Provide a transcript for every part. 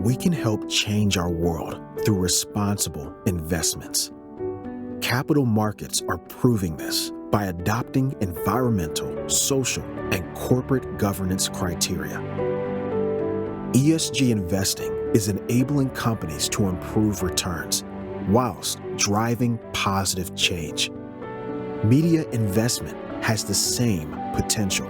we can help change our world through responsible investments. Capital markets are proving this by adopting environmental, social, and corporate governance criteria. ESG investing is enabling companies to improve returns whilst driving positive change. Media investment has the same potential.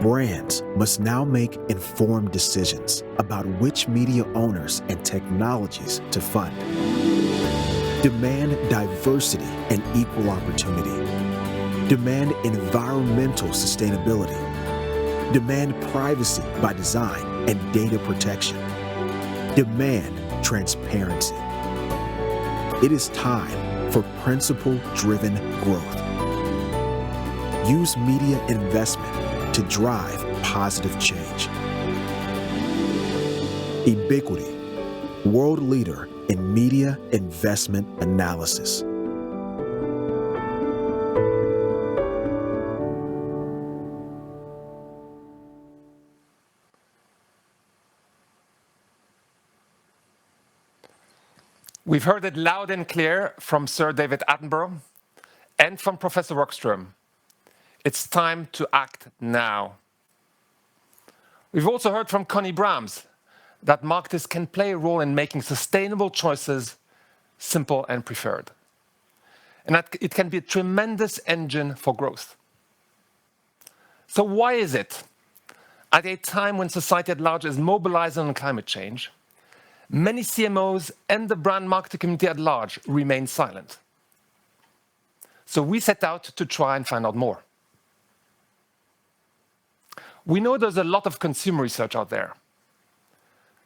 Brands must now make informed decisions about which media owners and technologies to fund. Demand diversity and equal opportunity. Demand environmental sustainability. Demand privacy by design and data protection. Demand transparency. It is time for principle-driven growth. Use media investment to drive positive change. Ubiquity, world leader in media investment analysis. We've heard it loud and clear from Sir David Attenborough and from Professor Rockström. It's time to act now. We've also heard from Connie Brahms that marketers can play a role in making sustainable choices simple and preferred, and that it can be a tremendous engine for growth. So why is it, at a time when society at large is mobilizing on climate change, many CMOs and the brand marketing community at large remain silent? So we set out to try and find out more. We know there's a lot of consumer research out there,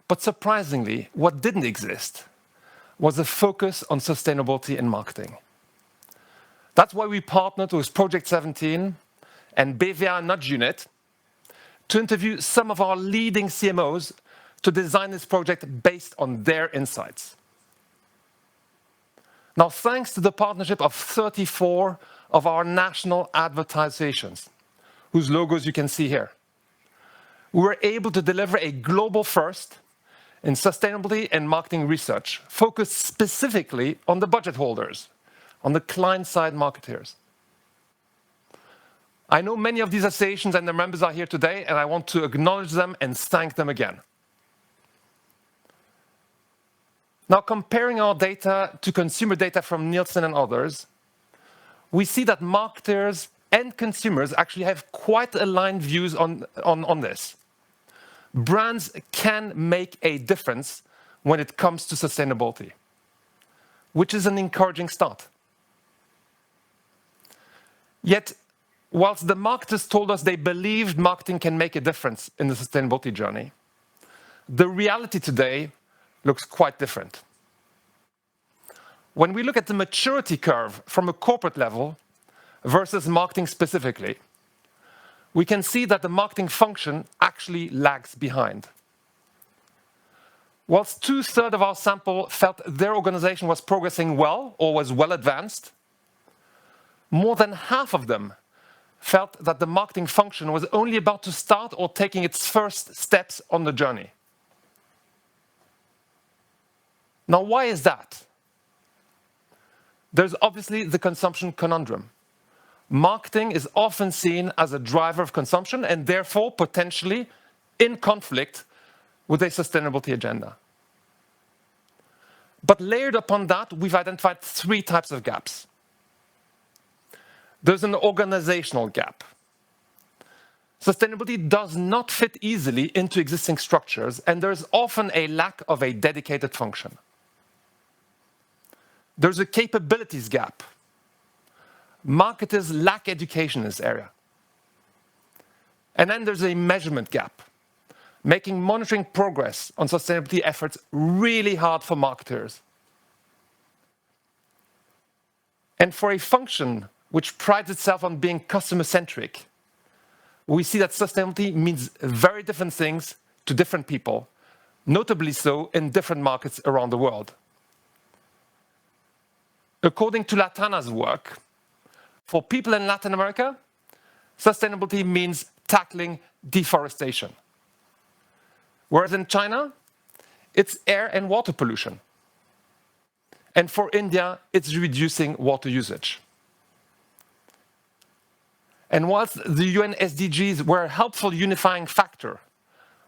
but surprisingly, what didn't exist was a focus on sustainability in marketing. That's why we partnered with Project 17 and WFA Nudge Unit to interview some of our leading CMOs to design this project based on their insights. Now, thanks to the partnership of 34 of our national advertisations, whose logos you can see here, we were able to deliver a global first in sustainability and marketing research, focused specifically on the budget holders, on the client-side marketers. I know many of these associations and their members are here today, and I want to acknowledge them and thank them again. Now, comparing our data to consumer data from Nielsen and others, we see that marketers and consumers actually have quite aligned views on this. Brands can make a difference when it comes to sustainability, which is an encouraging start. Yet, whilst the marketers told us they believed marketing can make a difference in the sustainability journey, the reality today looks quite different. When we look at the maturity curve from a corporate level versus marketing specifically, we can see that the marketing function actually lags behind. Whilst 2/3 of our sample felt their organization was progressing well or was well advanced, more than half of them felt that the marketing function was only about to start or taking its first steps on the journey. Now, why is that? There's obviously the consumption conundrum. Marketing is often seen as a driver of consumption and therefore potentially in conflict with a sustainability agenda. But layered upon that, we've identified 3 types of gaps. There's an organizational gap. Sustainability does not fit easily into existing structures, and there's often a lack of a dedicated function. There's a capabilities gap. Marketers lack education in this area. And then there's a measurement gap, making monitoring progress on sustainability efforts really hard for marketers. And for a function which prides itself on being customer-centric, we see that sustainability means very different things to different people, notably so in different markets around the world. According to Latana's work, for people in Latin America, sustainability means tackling deforestation. Whereas in China, it's air and water pollution. And for India, it's reducing water usage. And whilst the UN SDGs were a helpful unifying factor,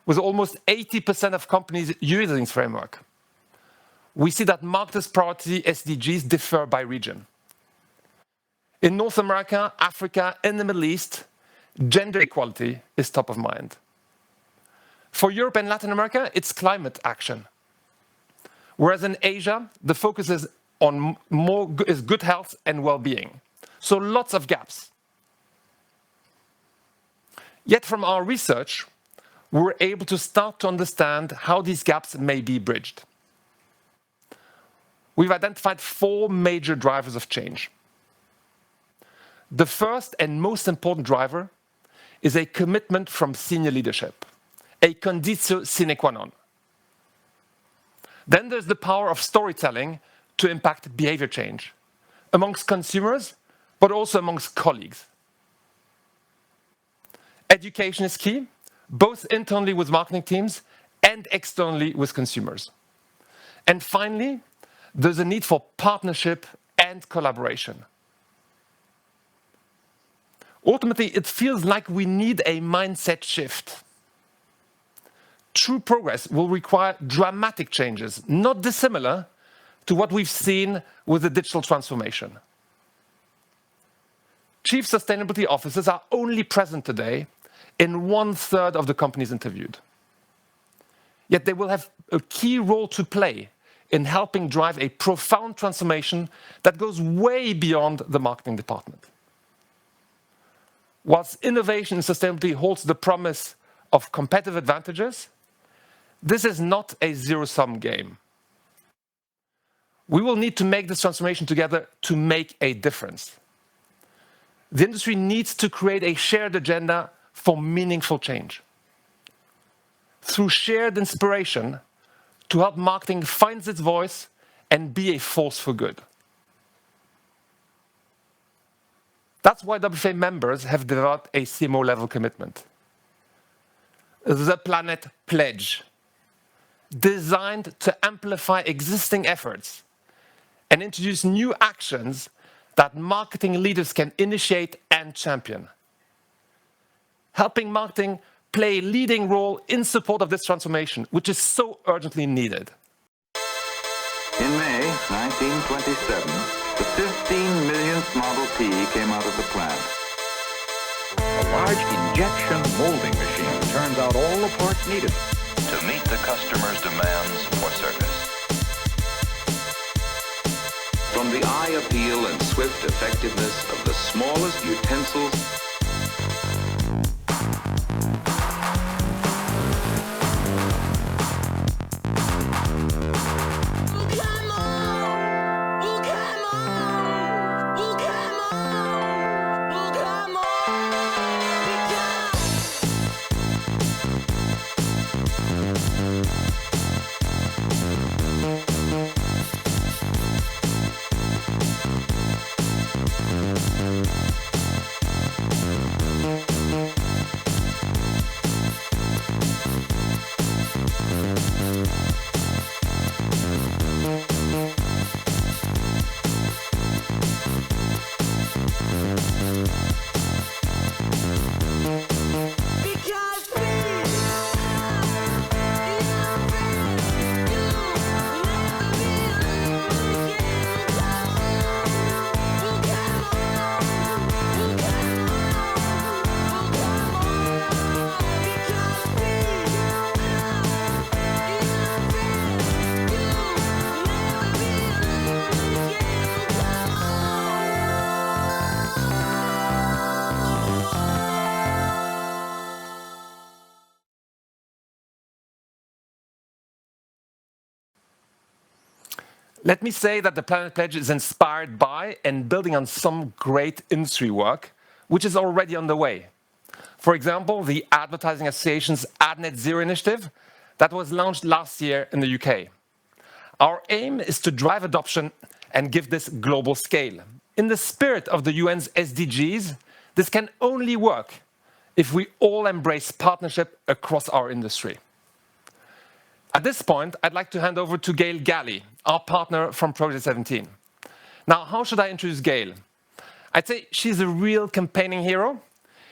with almost 80% of companies using this framework, we see that marketers' priority SDGs differ by region. In North America, Africa, and the Middle East, gender equality is top of mind. For Europe and Latin America, it's climate action. Whereas in Asia, the focus is on good health and well-being. So lots of gaps. Yet from our research, we were able to start to understand how these gaps may be bridged. We've identified 4 major drivers of change. The first and most important driver is a commitment from senior leadership, a conditio sine qua non. Then there's the power of storytelling to impact behavior change amongst consumers, but also amongst colleagues. Education is key, both internally with marketing teams and externally with consumers. And finally, there's a need for partnership and collaboration. Ultimately, it feels like we need a mindset shift. True progress will require dramatic changes, not dissimilar to what we've seen with the digital transformation. Chief sustainability officers are only present today in 1/3 of the companies interviewed. Yet they will have a key role to play in helping drive a profound transformation that goes way beyond the marketing department. Whilst innovation in sustainability holds the promise of competitive advantages, this is not a zero-sum game. We will need to make this transformation together to make a difference. The industry needs to create a shared agenda for meaningful change. Through shared inspiration to help marketing find its voice and be a force for good. That's why WFA members have developed a CMO-level commitment. The Planet Pledge, designed to amplify existing efforts and introduce new actions that marketing leaders can initiate and champion, helping marketing play a leading role in support of this transformation, which is so urgently needed. In May 1927, the 15 millionth Model T came out of the plant. A large injection molding machine turns out all the parts needed to meet the customer's demands for service. From the eye appeal and swift effectiveness of the smallest utensils Let me say that the Planet Pledge is inspired by and building on some great industry work, which is already underway. For example, the Advertising Association's Ad Net Zero initiative that was launched last year in the UK. Our aim is to drive adoption and give this global scale. In the spirit of the UN's SDGs, this can only work if we all embrace partnership across our industry. At this point, I'd like to hand over to Gail Gallie, our partner from Project 17. Now, how should I introduce Gail? I'd say she's a real campaigning hero.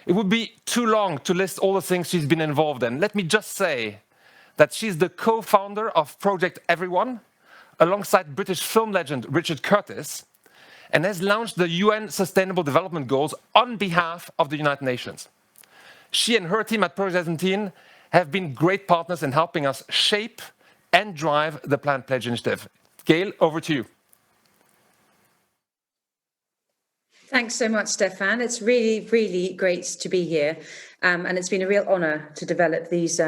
It would be too long to list all the things she's been involved in. Let me just say that she's the co-founder of Project Everyone, alongside British film legend Richard Curtis, and has launched the UN Sustainable Development Goals on behalf of the United Nations. She and her team at Project 17 have been great partners in helping us shape and drive the Planet Pledge initiative. Gail, over to you. Thanks so much, Stefan. It's really, really great to be here. And it's been a real honour to develop these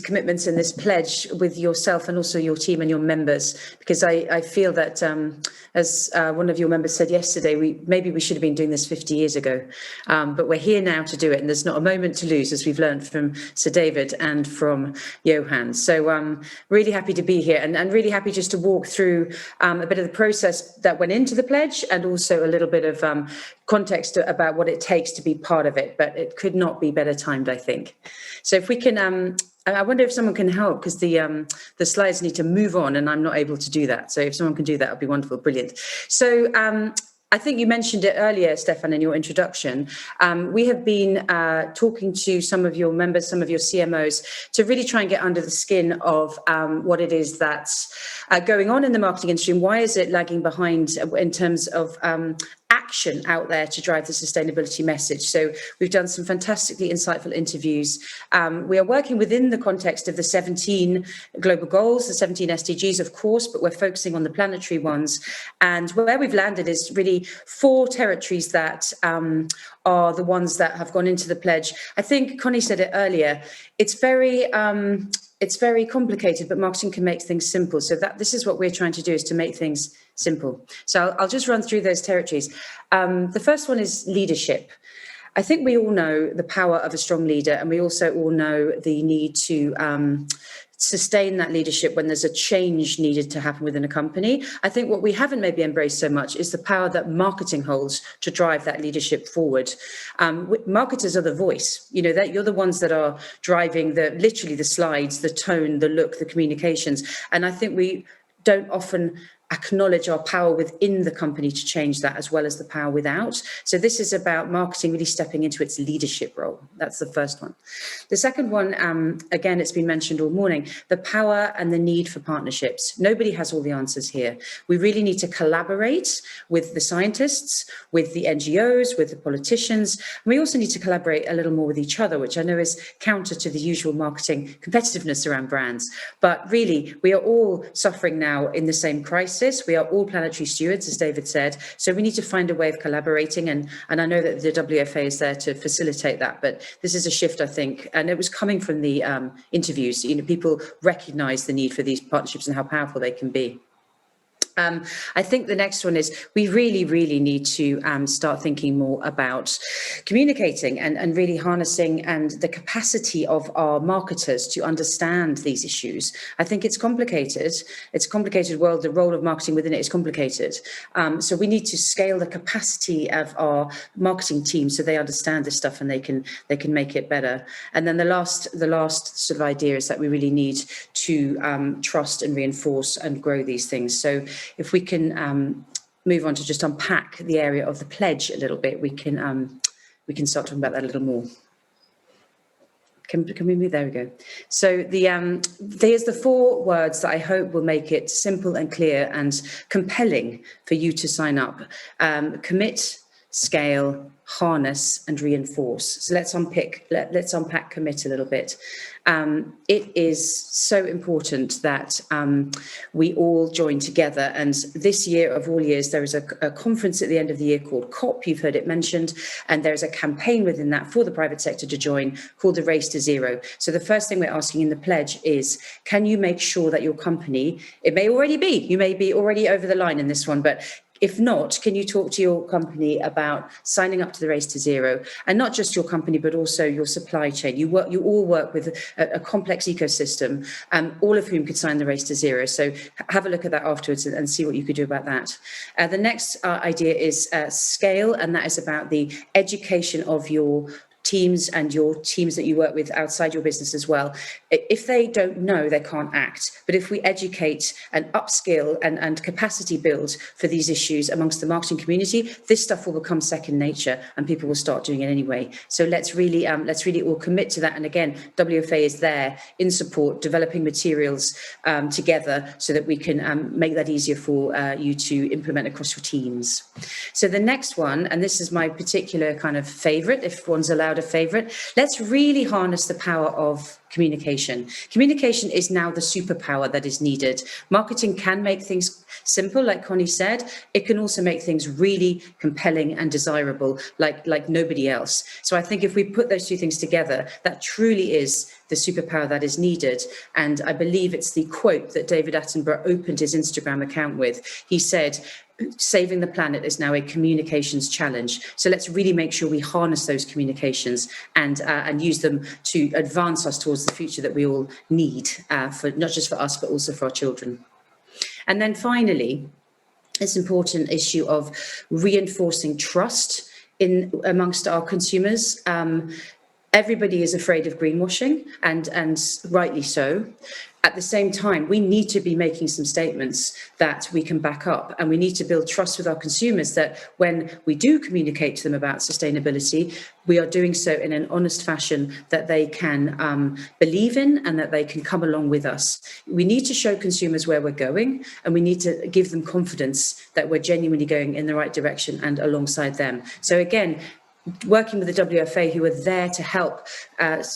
commitments and this pledge with yourself and also your team and your members, because I feel that, as one of your members said yesterday, maybe we should have been doing this 50 years ago, but we're here now to do it, and there's not a moment to lose, as we've learned from Sir David and from Johan. So I'm really happy to be here, and really happy just to walk through a bit of the process that went into the pledge, and also a little bit of context about what it takes to be part of it, but it could not be better timed, I think. So if we can, I wonder if someone can help, because the slides need to move on and I'm not able to do that. So if someone can do that, it'd be wonderful, brilliant. So I think you mentioned it earlier, Stefan, in your introduction. We have been talking to some of your members, some of your CMOs, to really try and get under the skin of what it is that's going on in the marketing industry, and why is it lagging behind in terms of action out there to drive the sustainability message. So we've done some fantastically insightful interviews. We are working within the context of the 17 global goals, the 17 SDGs, of course, but we're focusing on the planetary ones. And where we've landed is really 4 territories that are the ones that have gone into the pledge. I think Connie said it earlier. It's very complicated, but marketing can make things simple. So this is what we're trying to do, is to make things simple. So I'll just run through those territories. The first one is leadership. I think we all know the power of a strong leader, and we also all know the need to sustain that leadership when there's a change needed to happen within a company. I think what we haven't maybe embraced so much is the power that marketing holds to drive that leadership forward. Marketers are the voice, that you're the ones that are driving literally the slides, the tone, the look, the communications. And I think we don't often acknowledge our power within the company to change that, as well as the power without. So this is about marketing really stepping into its leadership role. That's the first one. The second one, again, it's been mentioned all morning, the power and the need for partnerships. Nobody has all the answers here. We really need to collaborate with the scientists, with the NGOs, with the politicians. We also need to collaborate a little more with each other, which I know is counter to the usual marketing competitiveness around brands. But really, we are all suffering now in the same crisis. We are all planetary stewards, as David said, so we need to find a way of collaborating, and I know that the WFA is there to facilitate that, but this is a shift, I think, and it was coming from the interviews. People recognise the need for these partnerships and how powerful they can be. I think the next one is we really, really need to start thinking more about communicating and really harnessing and the capacity of our marketers to understand these issues. I think it's complicated. It's a complicated world. The role of marketing within it is complicated. So we need to scale the capacity of our marketing team so they understand this stuff and they can make it better. And then the last sort of idea is that we really need to trust and reinforce and grow these things. So if we can move on to just unpack the area of the pledge a little bit, we can start talking about that a little more. Can we move? There we go. So there's the 4 words that I hope will make it simple and clear and compelling for you to sign up. Commit, scale, harness, and reinforce. So let's unpack commit a little bit. It is so important that we all join together. And this year of all years, there is a conference at the end of the year called COP. You've heard it mentioned. And there's a campaign within that for the private sector to join called the Race to Zero. So the first thing we're asking in the pledge is, can you make sure that your company, it may already be, you may be already over the line in this one, but if not, can you talk to your company about signing up to the Race to Zero? And not just your company, but also your supply chain. You all work with a complex ecosystem, all of whom could sign the Race to Zero. So have a look at that afterwards and see what you could do about that. The next idea is scale, and that is about the education of your teams and your teams that you work with outside your business as well, if they don't know, they can't act. But if we educate and upskill and capacity build for these issues amongst the marketing community, this stuff will become second nature and people will start doing it anyway. So let's really all commit to that. And again, WFA is there in support, developing materials together so that we can make that easier for you to implement across your teams. So the next one, and this is my particular kind of favorite, if one's allowed a favorite, let's really harness the power of communication. Communication is now the superpower that is needed. Marketing can make things simple, like Connie said. It can also make things really compelling and desirable, like nobody else. So I think if we put those two things together, that truly is the superpower that is needed. And I believe it's the quote that David Attenborough opened his Instagram account with. He said, saving the planet is now a communications challenge. So let's really make sure we harness those communications and use them to advance us towards the future that we all need, for not just for us, but also for our children. And then finally, this important issue of reinforcing trust amongst our consumers. Everybody is afraid of greenwashing, and rightly so. At the same time, we need to be making some statements that we can back up, and we need to build trust with our consumers that when we do communicate to them about sustainability, we are doing so in an honest fashion that they can believe in and that they can come along with us. We need to show consumers where we're going, and we need to give them confidence that we're genuinely going in the right direction and alongside them. So again, working with the WFA, who are there to help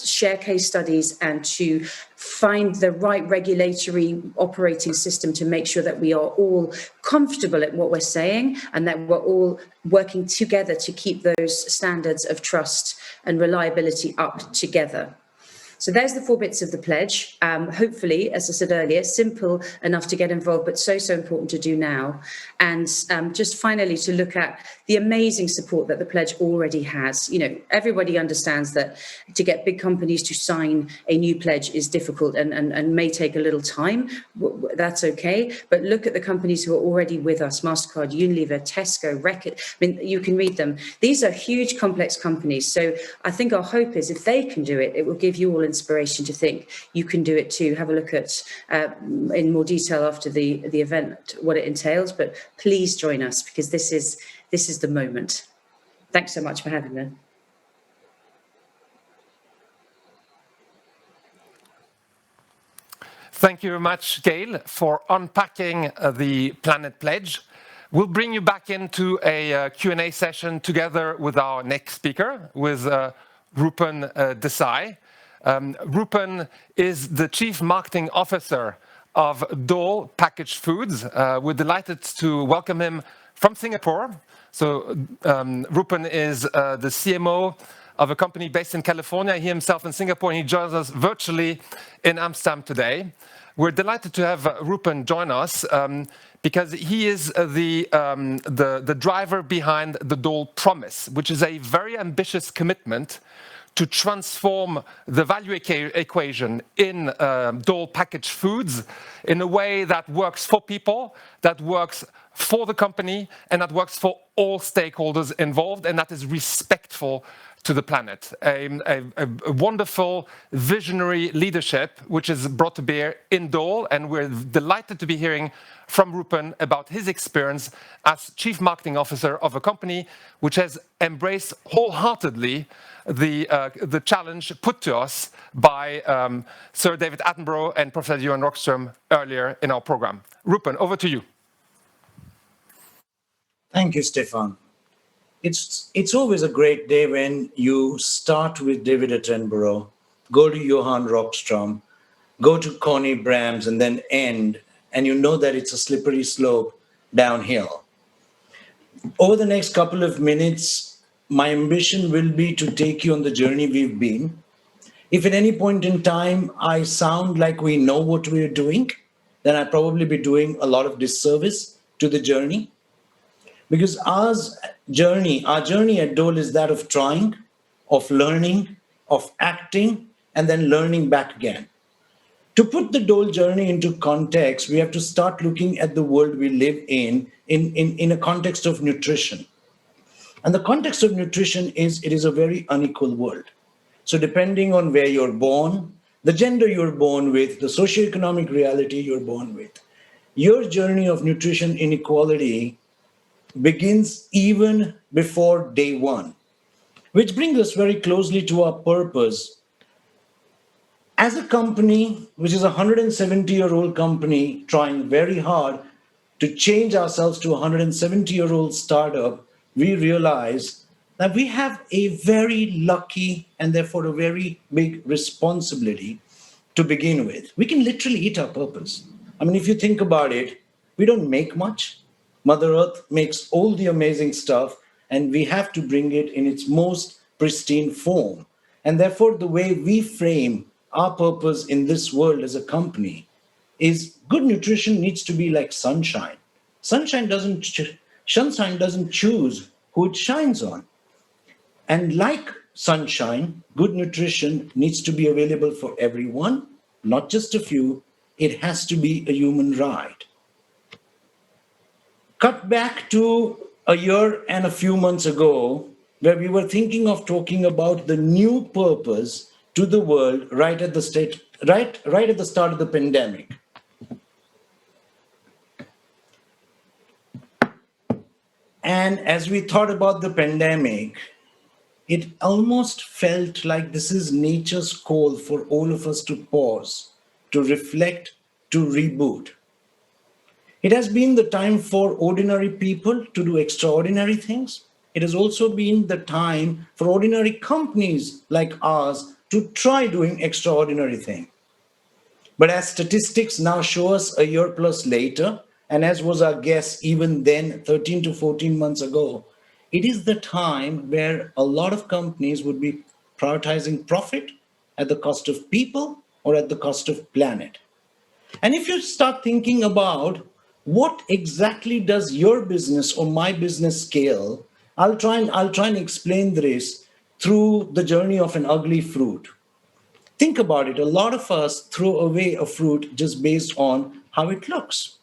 share case studies and to find the right regulatory operating system to make sure that we are all comfortable at what we're saying and that we're all working together to keep those standards of trust and reliability up together. So there's the 4 bits of the pledge. Hopefully, as I said earlier, simple enough to get involved, but so important to do now. And just finally, to look at the amazing support that the pledge already has. You know, everybody understands that to get big companies to sign a new pledge is difficult and may take a little time. That's okay. But look at the companies who are already with us: MasterCard, Unilever, Tesco, Reckitt. I mean, you can read them. These are huge, complex companies. So I think our hope is if they can do it, it will give you all inspiration to think you can do it too. Have a look at in more detail after the event what it entails, but please join us because this is the moment. Thanks so much for having me. Thank you very much, Gail, for unpacking the Planet Pledge. We'll bring you back into a Q&A session together with our next speaker, with Rupen Desai. Rupen is the Chief Marketing Officer of Dole Packaged Foods. We're delighted to welcome him from Singapore. So Rupen is the CMO of a company based in California, he himself in Singapore, and he joins us virtually in Amsterdam today. We're delighted to have Rupen join us because he is the driver behind the Dole Promise, which is a very ambitious commitment to transform the value equation in Dole packaged foods in a way that works for people, that works for the company, and that works for all stakeholders involved, and that is respectful to the planet. A wonderful visionary leadership which is brought to bear in Dole, and we're delighted to be hearing from Rupen about his experience as Chief Marketing Officer of a company which has embraced wholeheartedly the challenge put to us by Sir David Attenborough and Professor Johan Rockström earlier in our program. Rupen, over to you. Thank you, Stefan. It's always a great day when you start with David Attenborough, go to Johan Rockström, go to Connie Brams, and then end, and you know that it's a slippery slope downhill. Over the next couple of minutes, my ambition will be to take you on the journey we've been. If at any point in time I sound like we know what we're doing, then I'd probably be doing a lot of disservice to the journey. Because our journey at Dole is that of trying, of learning, of acting, and then learning back again. To put the Dole journey into context, we have to start looking at the world we live in a context of nutrition. And the context of nutrition is it is a very unequal world. So depending on where you're born, the gender you're born with, the socioeconomic reality you're born with, your journey of nutrition inequality begins even before day one, which brings us very closely to our purpose. As a company, which is a 170-year-old company trying very hard to change ourselves to a 170-year-old startup, we realize that we have a very lucky and therefore a very big responsibility to begin with. We can literally eat our purpose. I mean, if you think about it, we don't make much. Mother Earth makes all the amazing stuff, and we have to bring it in its most pristine form. And therefore, the way we frame our purpose in this world as a company is good nutrition needs to be like sunshine. Sunshine doesn't choose who it shines on. And like sunshine, good nutrition needs to be available for everyone, not just a few. It has to be a human right. Cut back to a year and a few months ago, where we were thinking of talking about the new purpose to the world right at the start of the pandemic. And as we thought about the pandemic, it almost felt like this is nature's call for all of us to pause, to reflect, to reboot. It has been the time for ordinary people to do extraordinary things. It has also been the time for ordinary companies like ours to try doing extraordinary things. But as statistics now show us a year plus later, and as was our guess even then, 13 to 14 months ago, it is the time where a lot of companies would be prioritizing profit at the cost of people or at the cost of planet. And if you start thinking about what exactly does your business or my business scale, I'll try and explain this through the journey of an ugly fruit. Think about it. A lot of us throw away a fruit just based on how it looks.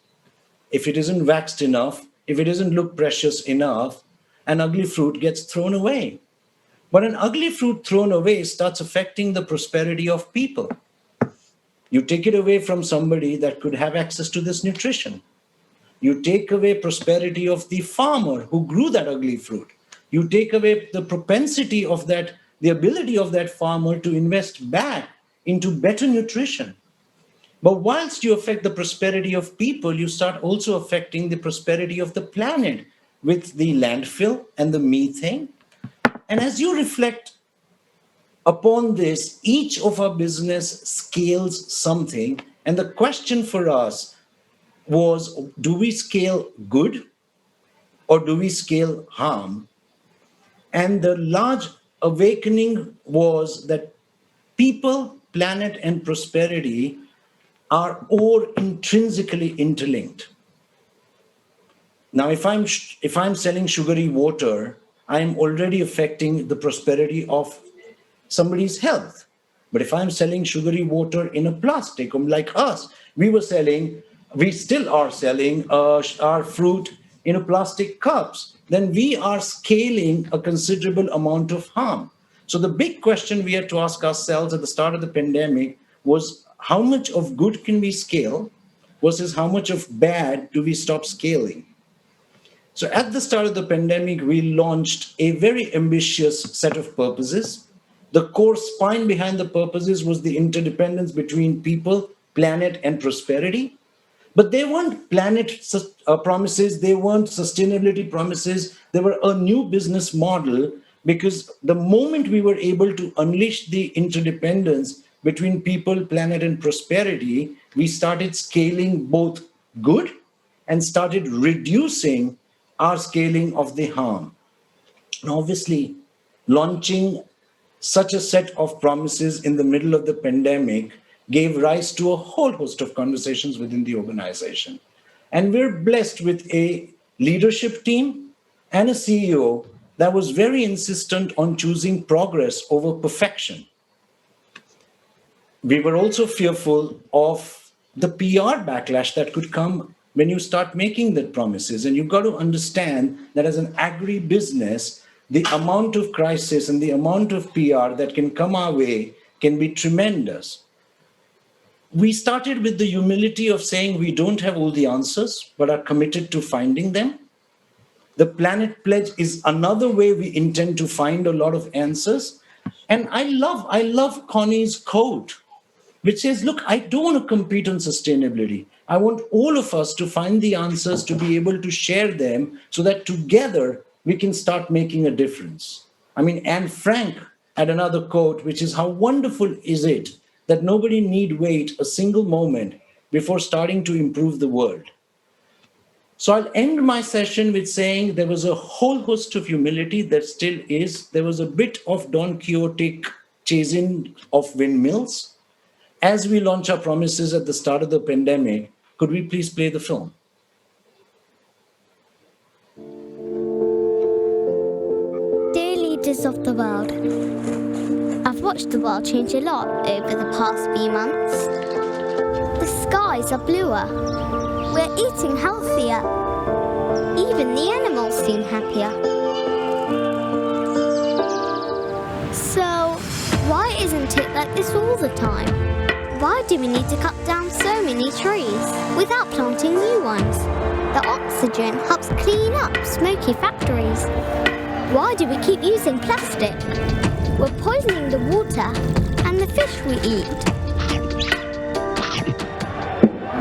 If it isn't waxed enough, if it doesn't look precious enough, an ugly fruit gets thrown away. But an ugly fruit thrown away starts affecting the prosperity of people. You take it away from somebody that could have access to this nutrition. You take away prosperity of the farmer who grew that ugly fruit. You take away the propensity of that, the ability of that farmer to invest back into better nutrition. But whilst you affect the prosperity of people, you start also affecting the prosperity of the planet with the landfill and the methane. And as you reflect upon this, each of our business scales something. And the question for us was, do we scale good or do we scale harm? And the large awakening was that people, planet, and prosperity are all intrinsically interlinked. Now, if I'm selling sugary water, I'm already affecting the prosperity of somebody's health. But if I'm selling sugary water in a plastic, like us, we still are selling our fruit in a plastic cups, then we are scaling a considerable amount of harm. So the big question we had to ask ourselves at the start of the pandemic was, how much of good can we scale versus how much of bad do we stop scaling? So at the start of the pandemic, we launched a very ambitious set of purposes. The core spine behind the purposes was the interdependence between people, planet, and prosperity. But they weren't planet promises, they weren't sustainability promises, they were a new business model, because the moment we were able to unleash the interdependence between people, planet, and prosperity, we started scaling both good and started reducing our scaling of the harm. And obviously, launching such a set of promises in the middle of the pandemic gave rise to a whole host of conversations within the organization. And we're blessed with a leadership team and a CEO that was very insistent on choosing progress over perfection. We were also fearful of the PR backlash that could come when you start making the promises. And you've got to understand that as an agri-business, the amount of crisis and the amount of PR that can come our way can be tremendous. We started with the humility of saying we don't have all the answers, but are committed to finding them. The Planet Pledge is another way we intend to find a lot of answers. And I love Connie's quote, which says, look, I don't want to compete on sustainability. I want all of us to find the answers, to be able to share them so that together we can start making a difference. I mean, Anne Frank had another quote, which is, how wonderful is it that nobody need wait a single moment before starting to improve the world. So I'll end my session with saying there was a whole host of humility that still is. There was a bit of Don Quixotic chasing of windmills. As we launch our promises at the start of the pandemic, could we please play the film? Dear leaders of the world, I've watched the world change a lot over the past few months. The skies are bluer. We're eating healthier. Even the animals seem happier. So, why isn't it like this all the time? Why do we need to cut down so many trees without planting new ones? The oxygen helps clean up smoky factories. Why do we keep using plastic? We're poisoning the water and the fish we eat.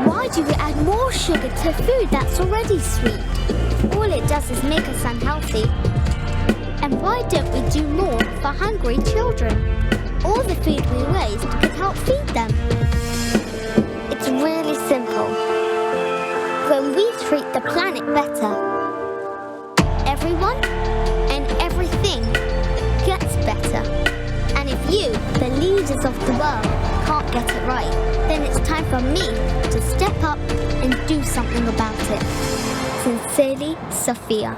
Why do we add more sugar to food that's already sweet? All it does is make us unhealthy. And why don't we do more for hungry children? All the food we waste could help feed them. It's really simple. When we treat the planet better, everyone and everything gets better. And if you, the leaders of the world, can't get it right, then it's time for me to step up and do something about it. Sincerely, Sophia.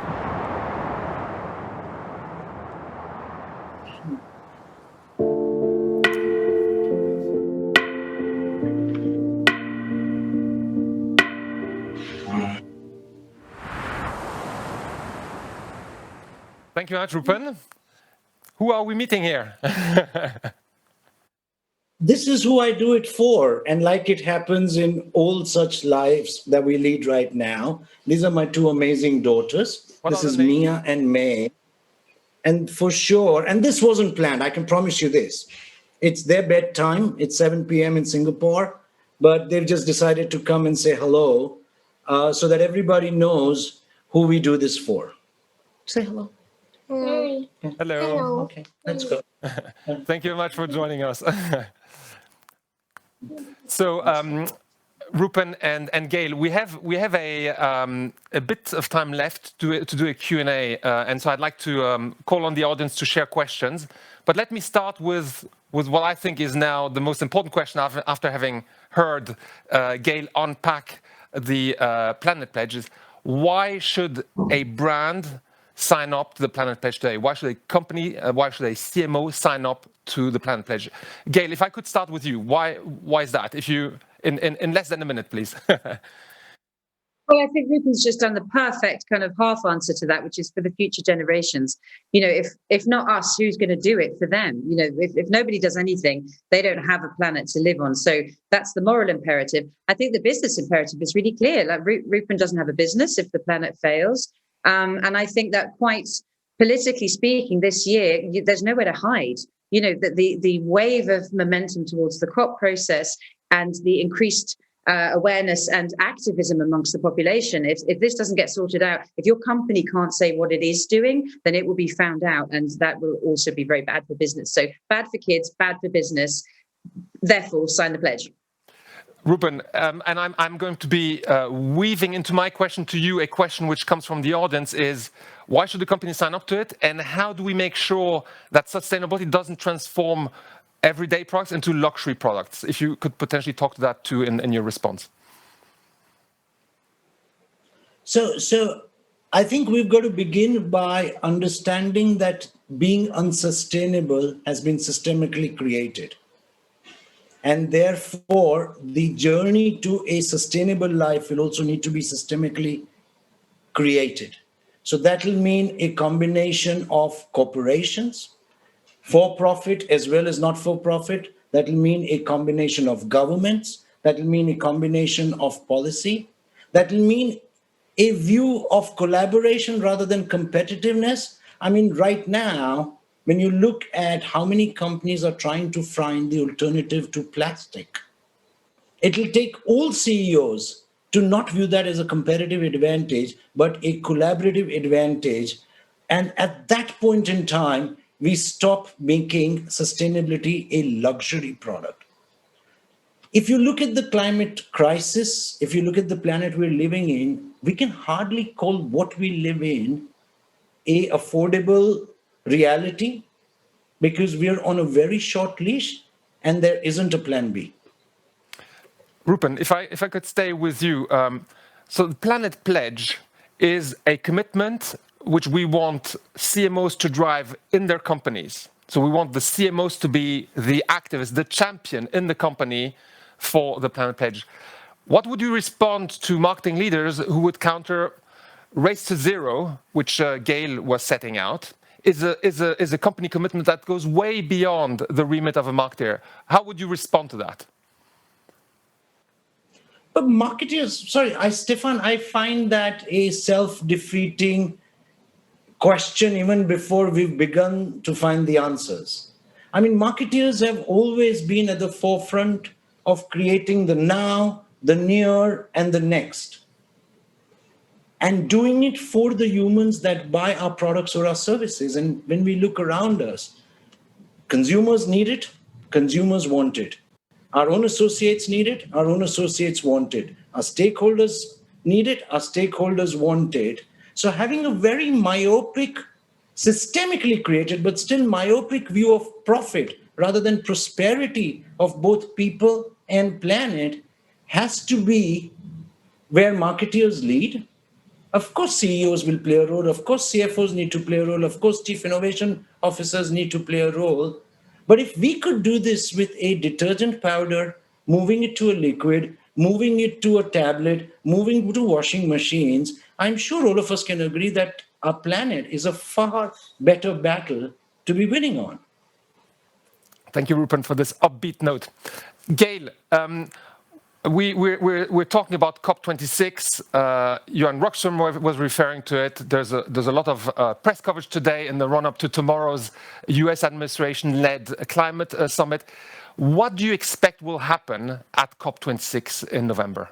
Thank you very much, Rupen. Who are we meeting here? This is who I do it for. And like it happens in all such lives that we lead right now, these are my two amazing daughters. This is Mia and May. And for sure, and this wasn't planned, I can promise you this. It's their bedtime. It's 7 p.m. in Singapore, but they've just decided to come and say hello so that everybody knows who we do this for. Say hello. Hi. Hello. Okay, let's go. Thank you very much for joining us. So, Rupen and Gail, we have a bit of time left to do a Q&A, and so I'd like to call on the audience to share questions. But let me start with what I think is now the most important question after having heard Gail unpack the Planet Pledges. Why should a brand sign up to the Planet Pledge today? Why should a company, why should a CMO sign up to the Planet Pledge? Gail, if I could start with you, why is that? If you, in less than a minute, please. Well, I think Rupen's just done the perfect kind of half answer to that, which is for the future generations. You know, if not us, who's going to do it for them? You know, if nobody does anything, they don't have a planet to live on. So that's the moral imperative. I think the business imperative is really clear. Like Rupen doesn't have a business if the planet fails. And I think that quite politically speaking, this year, there's nowhere to hide. You know, that the wave of momentum towards the COP process and the increased awareness and activism amongst the population, if this doesn't get sorted out, if your company can't say what it is doing, then it will be found out, and that will also be very bad for business. So bad for kids, bad for business, therefore sign the pledge. Rupen, and I'm going to be weaving into my question to you a question which comes from the audience is, why should the company sign up to it? And how do we make sure that sustainability doesn't transform everyday products into luxury products? If you could potentially talk to that too in your response. So I think we've got to begin by understanding that being unsustainable has been systemically created. And therefore, the journey to a sustainable life will also need to be systemically created. So that will mean a combination of corporations, for-profit as well as not-for-profit. That will mean a combination of governments. That will mean a combination of policy. That will mean a view of collaboration rather than competitiveness. I mean, right now, when you look at how many companies are trying to find the alternative to plastic, it will take all CEOs to not view that as a competitive advantage, but a collaborative advantage. And at that point in time, we stop making sustainability a luxury product. If you look at the climate crisis, if you look at the planet we're living in, we can hardly call what we live in a affordable reality because we are on a very short leash and there isn't a plan B. Rupen, if I could stay with you, so the Planet Pledge is a commitment which we want CMOs to drive in their companies. So we want the CMOs to be the activist, the champion in the company for the Planet Pledge. What would you respond to marketing leaders who would counter Race to Zero, which Gail was setting out, is a company commitment that goes way beyond the remit of a marketer? How would you respond to that? But marketers, Stefan, I find that a self-defeating question even before we've begun to find the answers. I mean, marketers have always been at the forefront of creating the now, the near, and the next. And doing it for the humans that buy our products or our services. And when we look around us, consumers need it, consumers want it. Our own associates need it, our own associates want it. Our stakeholders need it, our stakeholders want it. So having a very myopic, systemically created, but still myopic view of profit rather than prosperity of both people and planet has to be where marketers lead. Of course, CEOs will play a role. Of course, CFOs need to play a role. Of course, chief innovation officers need to play a role. But if we could do this with a detergent powder, moving it to a liquid, moving it to a tablet, moving to washing machines, I'm sure all of us can agree that our planet is a far better battle to be winning on. Thank you, Rupen, for this upbeat note. Gail, we're talking about COP26. Johan Rockström was referring to it. There's a lot of press coverage today in the run-up to tomorrow's US administration-led climate summit. What do you expect will happen at COP26 in November?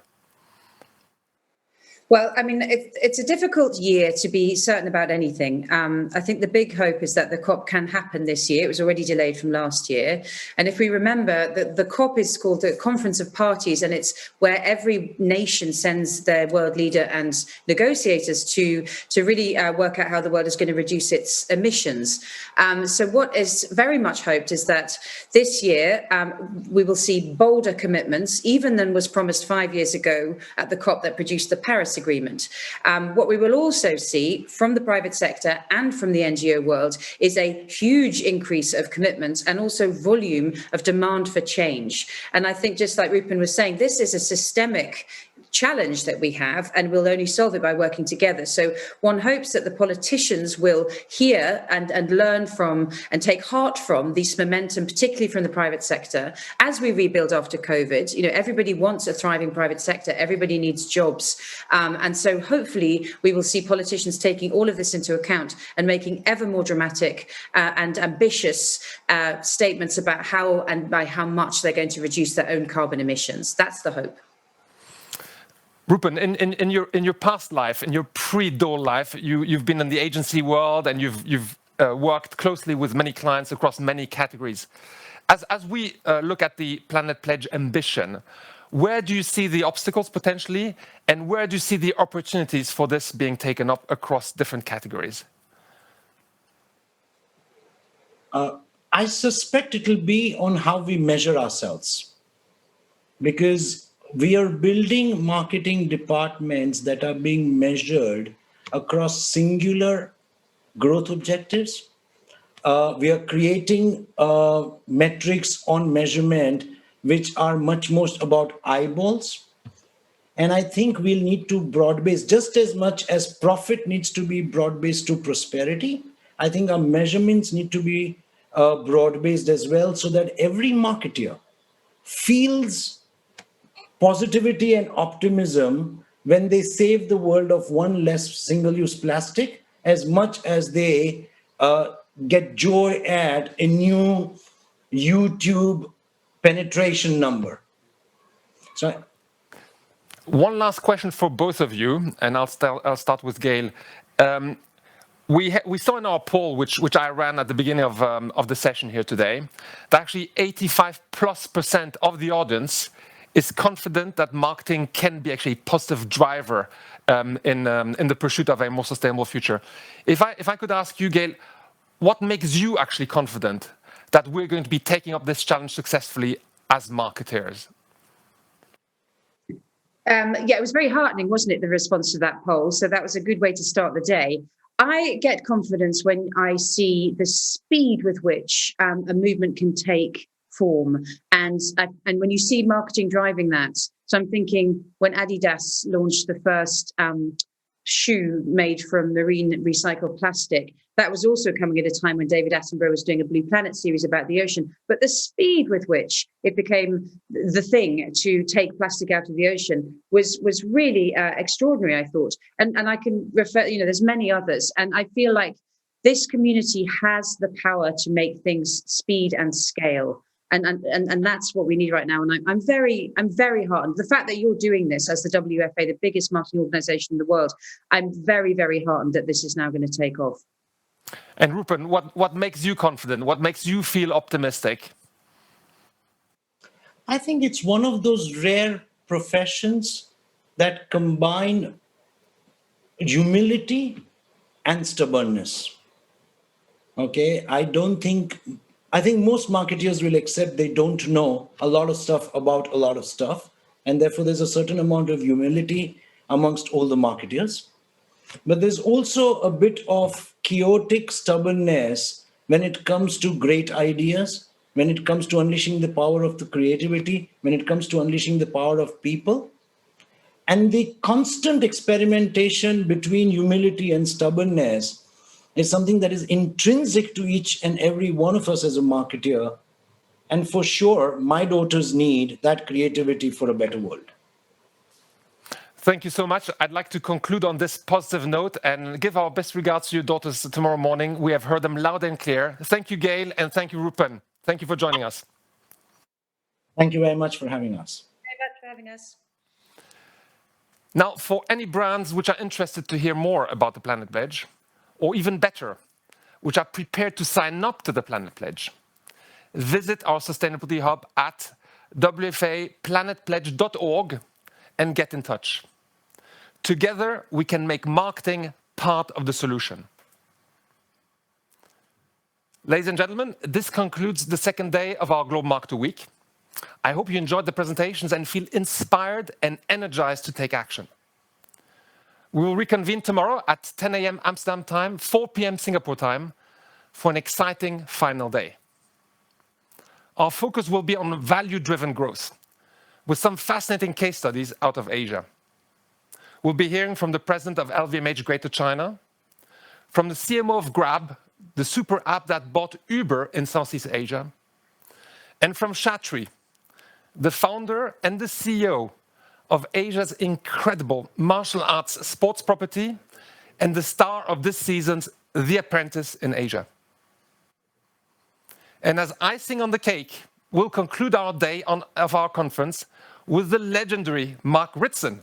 Well, I mean, it's a difficult year to be certain about anything. I think the big hope is that the COP can happen this year. It was already delayed from last year. And if we remember that the COP is called the Conference of Parties, and it's where every nation sends their world leader and negotiators to really work out how the world is going to reduce its emissions. So what is very much hoped is that this year we will see bolder commitments, even than was promised 5 years ago at the COP that produced the Paris Agreement. What we will also see from the private sector and from the NGO world is a huge increase of commitment and also volume of demand for change. And I think, just like Rupen was saying, this is a systemic challenge that we have, and we'll only solve it by working together. So one hopes that the politicians will hear and learn from and take heart from this momentum, particularly from the private sector, as we rebuild after COVID. You know, everybody wants a thriving private sector. Everybody needs jobs. And so hopefully we will see politicians taking all of this into account and making ever more dramatic and ambitious statements about how and by how much they're going to reduce their own carbon emissions. That's the hope. Rupen, in your past life, in your pre-Dole life, you've been in the agency world and you've worked closely with many clients across many categories. As we look at the Planet Pledge ambition, where do you see the obstacles potentially, and where do you see the opportunities for this being taken up across different categories? I suspect it will be on how we measure ourselves, because we are building marketing departments that are being measured across singular growth objectives. We are creating metrics on measurement which are much more about eyeballs. And I think we'll need to broad-base just as much as profit needs to be broad-based to prosperity. I think our measurements need to be broad-based as well, so that every marketer feels positivity and optimism when they save the world of one less single-use plastic, as much as they get joy at a new YouTube penetration number. So, one last question for both of you, and I'll start with Gail. We saw in our poll, which I ran at the beginning of the session here today, that actually 85+% of the audience is confident that marketing can be actually a positive driver in the pursuit of a more sustainable future. If I could ask you, Gail, what makes you actually confident that we're going to be taking up this challenge successfully as marketers? Yeah, it was very heartening, wasn't it, the response to that poll? So that was a good way to start the day. I get confidence when I see the speed with which a movement can take form, and when you see marketing driving that. So I'm thinking when Adidas launched the first shoe made from marine recycled plastic, that was also coming at a time when David Attenborough was doing a Blue Planet series about the ocean. But the speed with which it became the thing to take plastic out of the ocean was really extraordinary, I thought. And I can refer, there's many others. And I feel like this community has the power to make things speed and scale. And that's what we need right now. And I'm very heartened. The fact that you're doing this as the WFA, the biggest marketing organization in the world, I'm very, very heartened that this is now going to take off. And Rupen, what makes you confident? What makes you feel optimistic? I think it's one of those rare professions that combine humility and stubbornness. Okay, I think most marketers will accept they don't know a lot of stuff about a lot of stuff. And therefore, there's a certain amount of humility amongst all the marketers. But there's also a bit of chaotic stubbornness when it comes to great ideas, when it comes to unleashing the power of the creativity, when it comes to unleashing the power of people. And the constant experimentation between humility and stubbornness is something that is intrinsic to each and every one of us as a marketer. And for sure, my daughters need that creativity for a better world. Thank you so much. I'd like to conclude on this positive note and give our best regards to your daughters tomorrow morning. We have heard them loud and clear. Thank you, Gail, and thank you, Rupen. Thank you for joining us. Thank you very much for having us. Very much for having us. Now, for any brands which are interested to hear more about the Planet Pledge, or even better, which are prepared to sign up to the Planet Pledge, visit our Sustainability Hub at wfaplanetpledge.org and get in touch. Together, we can make marketing part of the solution. Ladies and gentlemen, this concludes the second day of our Global Marketer Week. I hope you enjoyed the presentations and feel inspired and energized to take action. We will reconvene tomorrow at 10 a.m. Amsterdam time, 4 p.m. Singapore time, for an exciting final day. Our focus will be on value-driven growth, with some fascinating case studies out of Asia. We'll be hearing from the president of LVMH Greater China, from the CMO of Grab, the super app that bought Uber in Southeast Asia, and from Shatri, the founder and the CEO of Asia's incredible martial arts sports property and the star of this season's The Apprentice in Asia. And as icing on the cake, we'll conclude our day of our conference with the legendary Mark Ritson,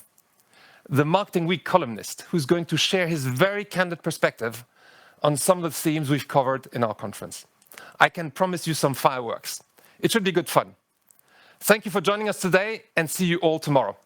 the Marketing Week columnist, who's going to share his very candid perspective on some of the themes we've covered in our conference. I can promise you some fireworks. It should be good fun. Thank you for joining us today, and see you all tomorrow.